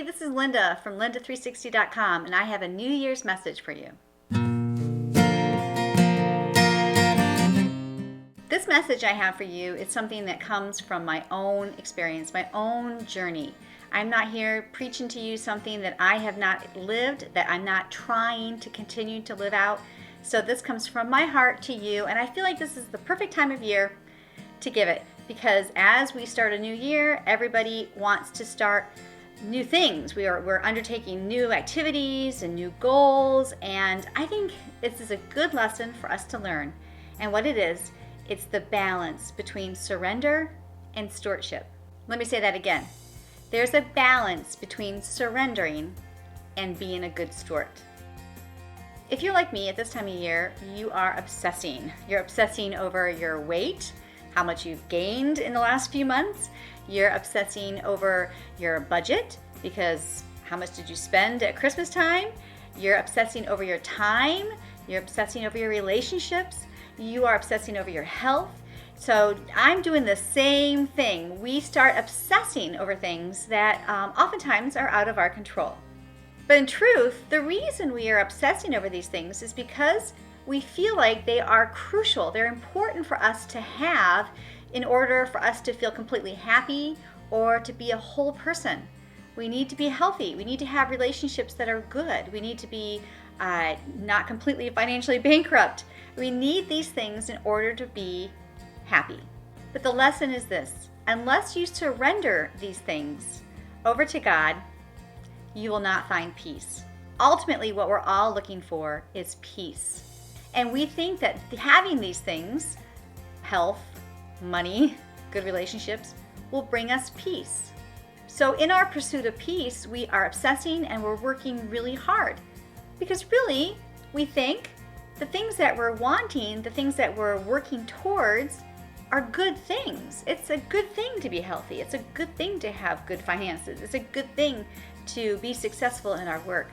Hey, this is Linda from Linda360.com, and I have a New Year's message for you. This message I have for you is something that comes from my own experience, my own journey. I'm not here preaching to you something that I have not lived, that I'm not trying to continue to live out. So this comes from my heart to you, and I feel like this is the perfect time of year to give it, because as we start a new year, everybody wants to start new things. We're undertaking new activities and new goals, and I think this is a good lesson for us to learn. And what it is, it's the balance between surrender and stewardship. Let me say that again. There's a balance between surrendering and being a good steward. If you're like me at this time of year, you are obsessing. You're obsessing over your weight, how much you've gained in the last few months. You're obsessing over your budget, because how much did you spend at Christmas time? You're obsessing over your time. You're obsessing over your relationships. You are obsessing over your health. So I'm doing the same thing. We start obsessing over things that oftentimes are out of our control. But in truth, the reason we are obsessing over these things is because we feel like they are crucial. They're important for us to have in order for us to feel completely happy or to be a whole person. We need to be healthy. We need to have relationships that are good. We need to be not completely financially bankrupt. We need these things in order to be happy. But the lesson is this: unless you surrender these things over to God, you will not find peace. Ultimately, what we're all looking for is peace. And we think that having these things, health, money, good relationships, will bring us peace. So in our pursuit of peace, we are obsessing and we're working really hard. Because really, we think the things that we're wanting, the things that we're working towards, are good things. It's a good thing to be healthy. It's a good thing to have good finances. It's a good thing to be successful in our work.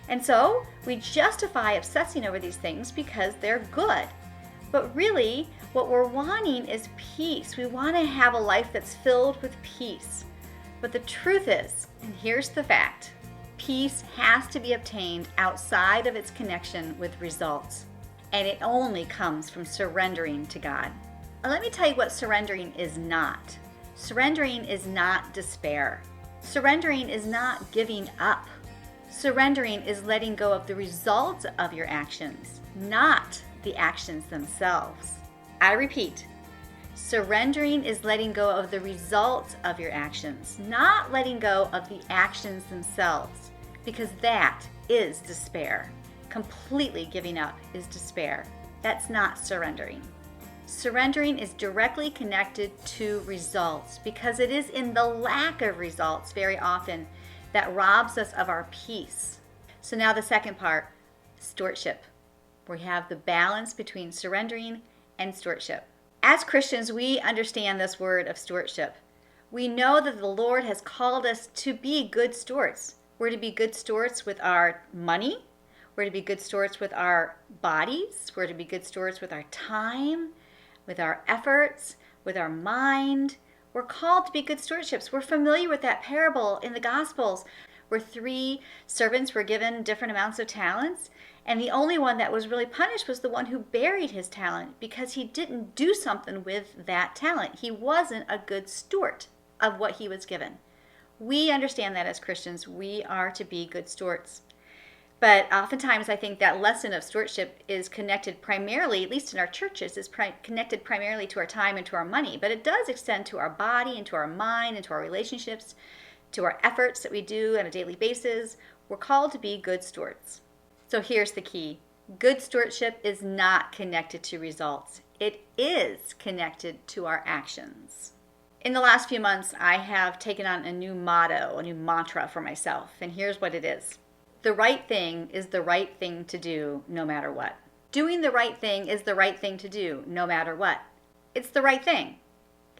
And so we justify obsessing over these things because they're good. But really, what we're wanting is peace. We want to have a life that's filled with peace. But the truth is, and here's the fact, peace has to be obtained outside of its connection with results. And it only comes from surrendering to God. Now, let me tell you what surrendering is not. Surrendering is not despair. Surrendering is not giving up. Surrendering is letting go of the results of your actions, not the actions themselves. I repeat, surrendering is letting go of the results of your actions, not letting go of the actions themselves, because that is despair. Completely giving up is despair. That's not surrendering. Surrendering is directly connected to results, because it is in the lack of results very often that robs us of our peace. So now the second part, stewardship. We have the balance between surrendering and stewardship. As Christians, we understand this word of stewardship. We know that the Lord has called us to be good stewards. We're to be good stewards with our money. We're to be good stewards with our bodies. We're to be good stewards with our time, with our efforts, with our mind. We're called to be good stewardships. We're familiar with that parable in the Gospels where 3 servants were given different amounts of talents, and the only one that was really punished was the one who buried his talent because he didn't do something with that talent. He wasn't a good steward of what he was given. We understand that as Christians. We are to be good stewards. But oftentimes I think that lesson of stewardship is connected primarily, at least in our churches, is connected primarily to our time and to our money. But it does extend to our body and to our mind and to our relationships, to our efforts that we do on a daily basis. We're called to be good stewards. So here's the key. Good stewardship is not connected to results. It is connected to our actions. In the last few months, I have taken on a new motto, a new mantra for myself. And here's what it is. The right thing is the right thing to do no matter what. Doing the right thing is the right thing to do no matter what. It's the right thing.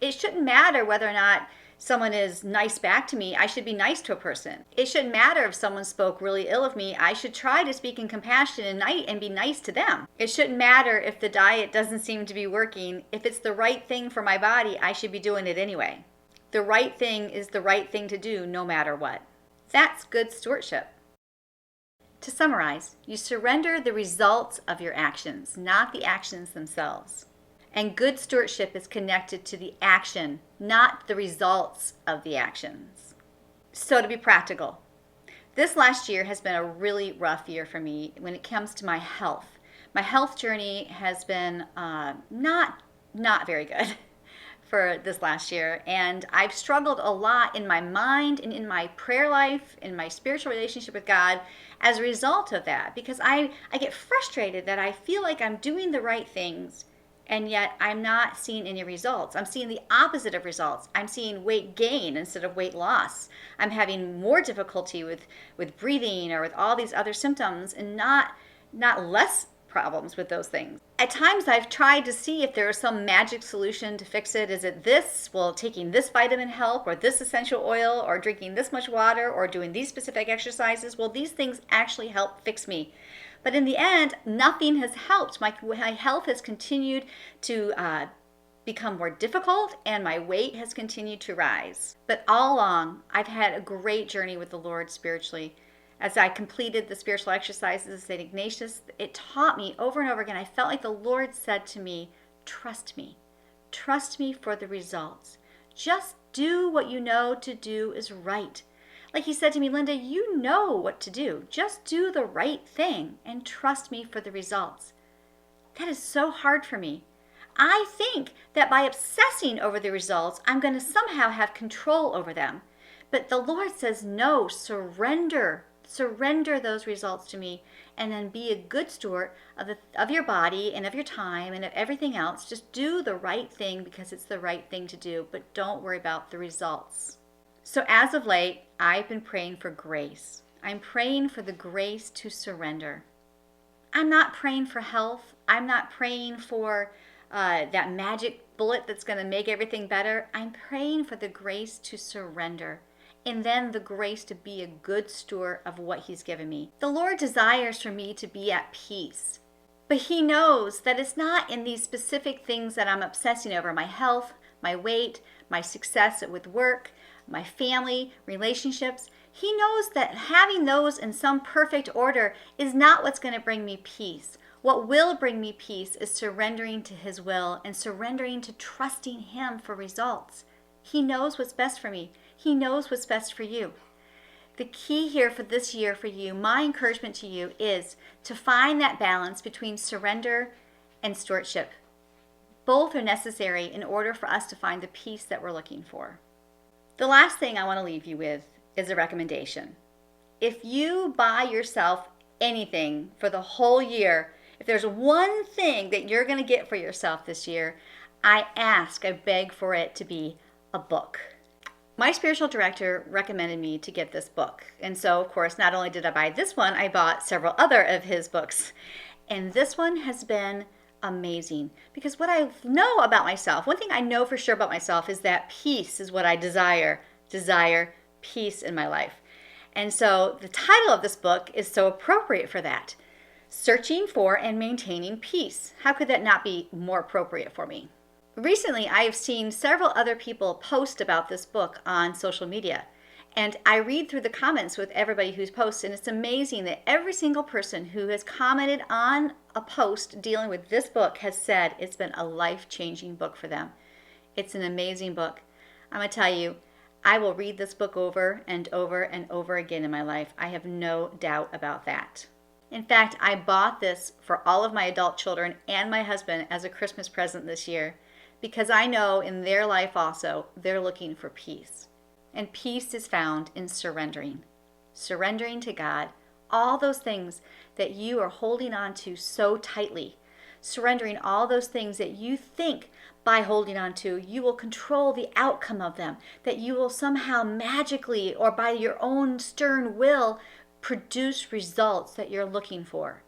It shouldn't matter whether or not someone is nice back to me. I should be nice to a person. It shouldn't matter if someone spoke really ill of me. I should try to speak in compassion and be nice to them. It shouldn't matter if the diet doesn't seem to be working. If it's the right thing for my body, I should be doing it anyway. The right thing is the right thing to do no matter what. That's good stewardship. To summarize, you surrender the results of your actions, not the actions themselves. And good stewardship is connected to the action, not the results of the actions. So to be practical, this last year has been a really rough year for me when it comes to my health. My health journey has been not very good for this last year, and I've struggled a lot in my mind and in my prayer life, in my spiritual relationship with God as a result of that, because I get frustrated that I feel like I'm doing the right things and yet I'm not seeing any results. I'm seeing the opposite of results. I'm seeing weight gain instead of weight loss. I'm having more difficulty with breathing or with all these other symptoms and not less problems with those things. At times I've tried to see if there is some magic solution to fix it. Is it this? Will taking this vitamin help, or this essential oil, or drinking this much water, or doing these specific exercises? Will these things actually help fix me? But in the end, nothing has helped. My health has continued to become more difficult, and my weight has continued to rise. But all along, I've had a great journey with the Lord spiritually. As I completed the spiritual exercises of St. Ignatius, it taught me over and over again. I felt like the Lord said to me, trust me. Trust me for the results. Just do what you know to do is right. Like he said to me, Linda, you know what to do. Just do the right thing and trust me for the results. That is so hard for me. I think that by obsessing over the results, I'm going to somehow have control over them. But the Lord says, no, surrender those results to me, and then be a good steward of your body and of your time and of everything else. Just do the right thing because it's the right thing to do, but don't worry about the results. So as of late, I've been praying for grace. I'm praying for the grace to surrender. I'm not praying for health. I'm not praying for that magic bullet that's going to make everything better. I'm praying for the grace to surrender, and then the grace to be a good steward of what he's given me. The Lord desires for me to be at peace, but he knows that it's not in these specific things that I'm obsessing over: my health, my weight, my success with work, my family, relationships. He knows that having those in some perfect order is not what's going to bring me peace. What will bring me peace is surrendering to his will and surrendering to trusting him for results. He knows what's best for me. He knows what's best for you. The key here for this year for you, my encouragement to you, is to find that balance between surrender and stewardship. Both are necessary in order for us to find the peace that we're looking for. The last thing I want to leave you with is a recommendation. If you buy yourself anything for the whole year, if there's one thing that you're going to get for yourself this year, I beg for it to be a book. My spiritual director recommended me to get this book. And so, of course, not only did I buy this one, I bought several other of his books. And this one has been amazing, because what I know about myself, one thing I know for sure about myself, is that peace is what I desire peace in my life. And so the title of this book is so appropriate for that: Searching for and Maintaining Peace. How could that not be more appropriate for me? Recently, I have seen several other people post about this book on social media, and I read through the comments with everybody who's posted, and it's amazing that every single person who has commented on a post dealing with this book has said it's been a life-changing book for them. It's an amazing book. I'm going to tell you, I will read this book over and over and over again in my life. I have no doubt about that. In fact, I bought this for all of my adult children and my husband as a Christmas present this year, because I know in their life also, they're looking for peace. And peace is found in surrendering to God, all those things that you are holding on to so tightly, surrendering all those things that you think by holding on to, you will control the outcome of them, that you will somehow magically or by your own stern will produce results that you're looking for.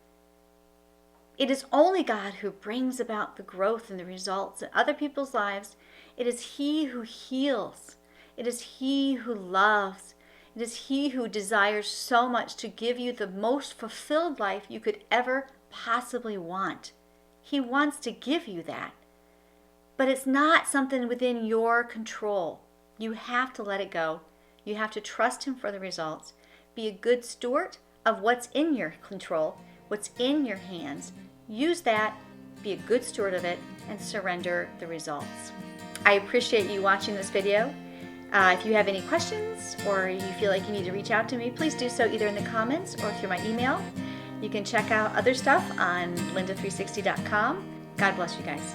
It is only God who brings about the growth and the results in other people's lives. It is He who heals. It is He who loves. It is He who desires so much to give you the most fulfilled life you could ever possibly want. He wants to give you that. But it's not something within your control. You have to let it go. You have to trust Him for the results. Be a good steward of what's in your control, what's in your hands. Use that, be a good steward of it, and surrender the results. I appreciate you watching this video. If you have any questions or you feel like you need to reach out to me, please do so either in the comments or through my email. You can check out other stuff on linda360.com. God bless you guys.